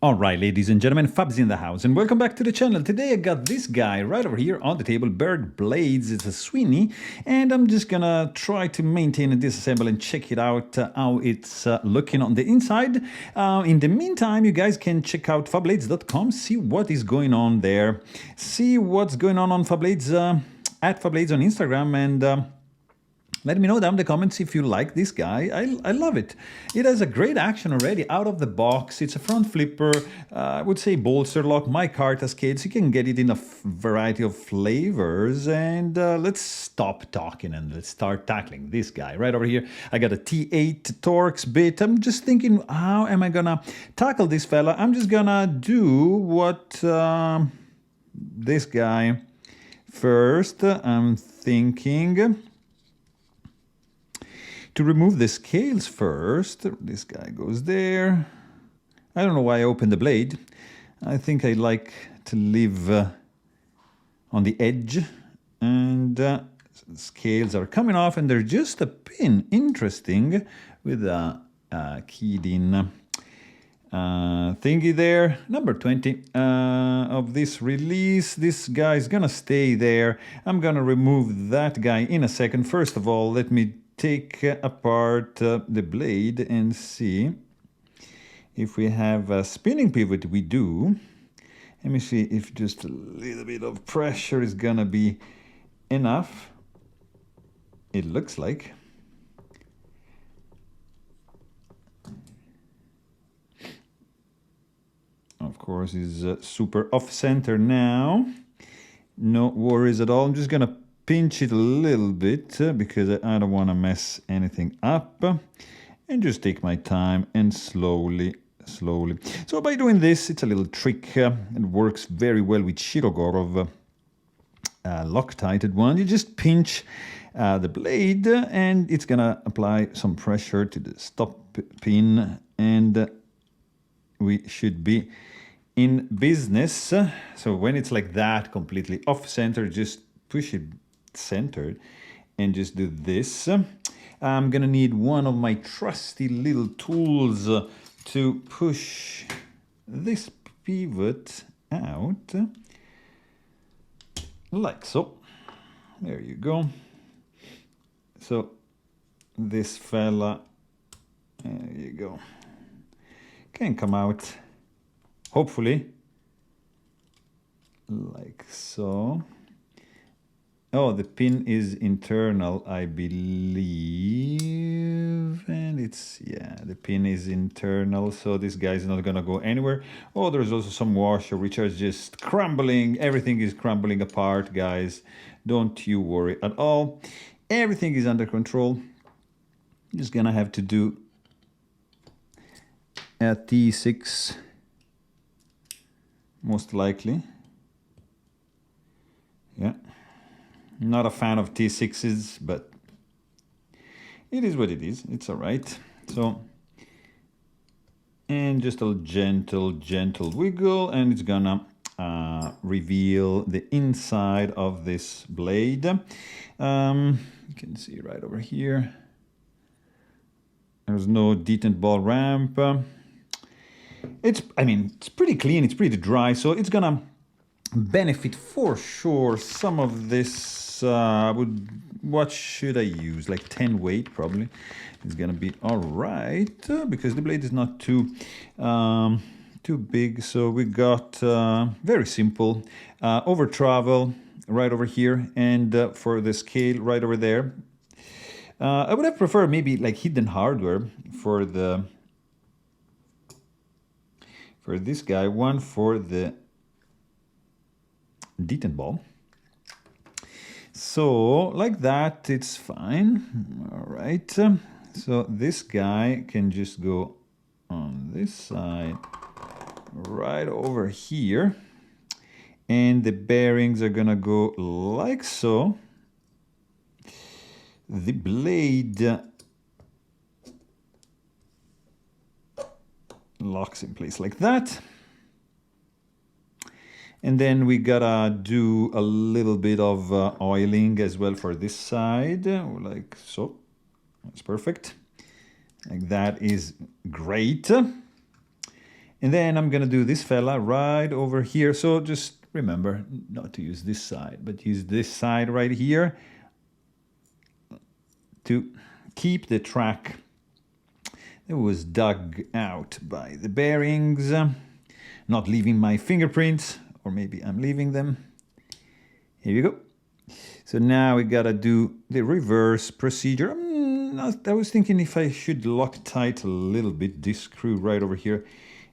Alright, ladies and gentlemen, Fabs in the house, and welcome back to the channel. Today I got this guy right over here on the table, Berg Blades. It's a Sweeney, and I'm just gonna try to maintain and disassemble and check it out how it's looking on the inside. In the meantime, you guys can check out fablades.com, see what is going on there, see what's going on Fablades, at Fablades on Instagram, and let me know down in the comments if you like this guy. I love it. It has a great action already out of the box. It's a front flipper, I would say bolster lock, mic card cascades. You can get it in a variety of flavors. And let's stop talking and let's start tackling this guy right over here. I got a T8 Torx bit. I'm just thinking, how am I gonna tackle this fella? I'm just gonna do what this guy first. I'm thinking to remove the scales first. This guy goes there. I don't know why I opened the blade. I think I like to leave on the edge, and scales are coming off, and they're just a pin. Interesting, with a keyed in thingy there. Number 20 of this release. This guy is gonna stay there. I'm gonna remove that guy in a second. First of all, let me take apart the blade and see if we have a spinning pivot. We do. Let me see if just a little bit of pressure is gonna be enough. It looks like. Of course, is super off center now. No worries at all. I'm just gonna pinch it a little bit because I don't want to mess anything up, and just take my time and slowly. So by doing this, it's a little trick. It works very well with Shirogorov Loctited one. You just pinch the blade and it's gonna apply some pressure to the stop pin, and we should be in business. So when it's like that, completely off center, just push it centered and just do this. I'm gonna need one of my trusty little tools to push this pivot out, like so. There you go. So this fella, there you go, can come out, hopefully, like so. Oh, the pin is internal, I believe, and it's, yeah, the pin is internal, so this guy is not gonna go anywhere. Oh, there's also some washer which are just crumbling. Everything is crumbling apart, guys. Don't you worry at all. Everything is under control. Just gonna have to do a T6, most likely. Yeah. Not a fan of T6s, but it is what it is. It's all right. So, and just a gentle wiggle, and it's gonna reveal the inside of this blade. You can see right over here. There's no detent ball ramp. I mean, it's pretty clean. It's pretty dry, so it's gonna benefit for sure. Some of this what should I use, like 10 weight probably. It's gonna be all right because the blade is not too big. So we got very simple over travel right over here, and for the scale right over there. I would have preferred maybe like hidden hardware for this guy, one for the detent ball. So like that, it's fine. All right. So this guy can just go on this side right over here, and the bearings are gonna go like so. The blade locks in place like that. And then we gotta do a little bit of oiling as well for this side, like so. That's perfect. Like that is great. And then I'm gonna do this fella right over here. So just remember not to use this side, but use this side right here to keep the track that was dug out by the bearings, not leaving my fingerprints, or maybe I'm leaving them. Here you go. So now we gotta do the reverse procedure. I was thinking if I should Loctite a little bit this screw right over here,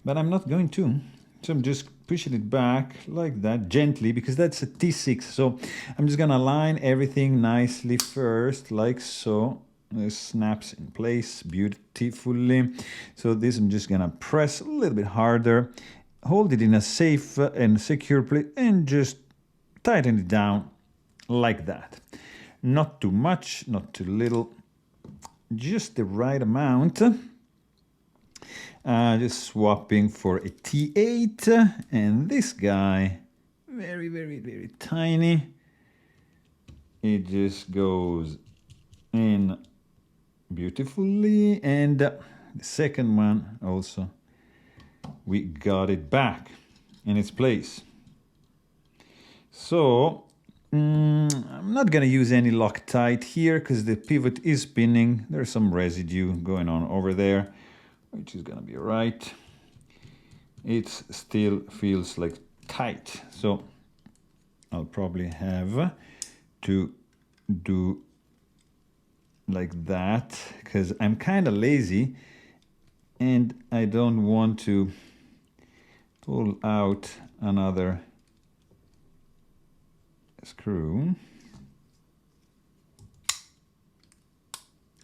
but I'm not going to. So I'm just pushing it back like that, gently, because that's a T6. So I'm just gonna align everything nicely first, like so. It snaps in place beautifully. So this I'm just gonna press a little bit harder, hold it in a safe and secure place, and just tighten it down like that. Not too much, not too little, just the right amount. Just swapping for a T8, and this guy, very, very, very tiny. It just goes in beautifully, and the second one also, we got it back in its place. So I'm not gonna use any Loctite here because the pivot is spinning. There's some residue going on over there, which is gonna be right. It still feels like tight, so I'll probably have to do like that because I'm kind of lazy and I don't want to pull out another screw.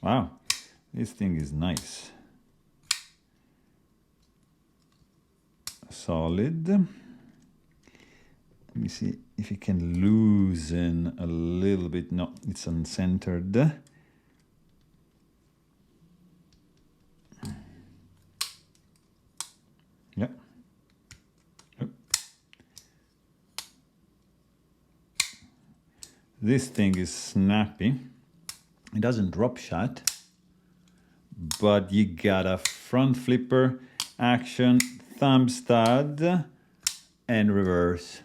Wow, this thing is nice. Solid. Let me see if you can loosen a little bit. No, it's uncentered. Yeah. Oh. This thing is snappy. It doesn't drop shut, but you got a front flipper action, thumb stud, and reverse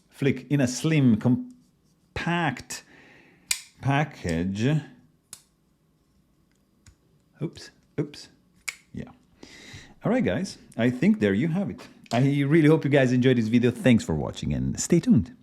flick in a slim, compact package. Oops. Yeah. All right, guys. I think there you have it. I really hope you guys enjoyed this video. Thanks for watching and stay tuned.